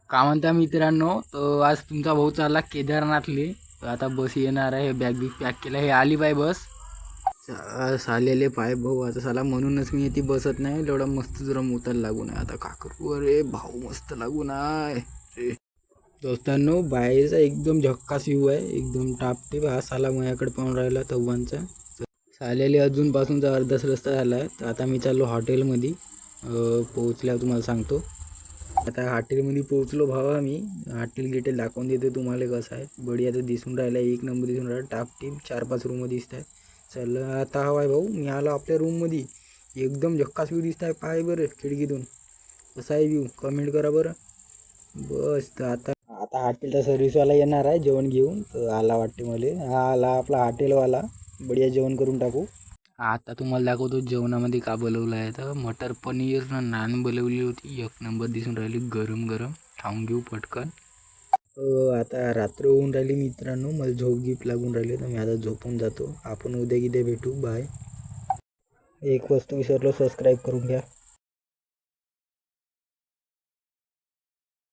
का म्हणता मित्रांनो, तर आज तुमचा भाऊ चालला केदारनाथले. तर आता बस येणार आहे, बॅग बिग पॅक केलं, हे आली बाय बस. सालेले पाय भाऊ, आता साला म्हणूनच मी ती बसत नाही. एवढा मस्त जरा मोताला लागून आहे. आता का करू, अरे भाऊ मस्त लागून आहे रे. दोस्तांनो, बाहेरचा एकदम झक्कास व्ह्यू आहे, एकदम टापटीप. हा साला माझ्याकडे पाहून राहिला तव्वांचा. सालेले अजूनपासूनचा अर्धाच रस्ता झाला आहे. तर आता मी चाललो हॉटेलमध्ये. पोहोचल्यावर तुम्हाला सांगतो. आता हॉटेलमध्ये पोहोचलो भावा. मी हॉटेल गिटेल दाखवून देतो तुम्हाला कसं आहे. बढिया तर दिसून राहिला, एक नंबर दिसून राहिला. टापटीप 4-5 रूम दिसत आहे. चल आता हवा आहे भाऊ, मी आलो आपल्या रूममध्ये. एकदम झक्कास व्ह्यू दिसत आहे. पाय बरं खिडकीतून कसा आहे व्ह्यू, कमेंट करा बरं. बस तर आता आता हॉटेलचा सर्व्हिसवाला येणार आहे जेवण घेऊन. तर आला वाटते मला, हा आला आपला हॉटेलवाला. बढिया जेवण करून टाकू. आता तुम्हाला दाखवतो जेवणामध्ये का बोलवलं आहे. तर मटर पनीर नान बोलवली होती, एक नंबर दिसून राहिली, गरम गरम. खाऊन घेऊ पटकन. आता रात्र होऊन राहिली मित्रांनो, मला झोप गिप लागून राहिली. तर मी आता झोपून जातो. आपण उद्या भेटू. बाय. एक वस्तू विसरलो, सबस्क्राईब करून घ्या.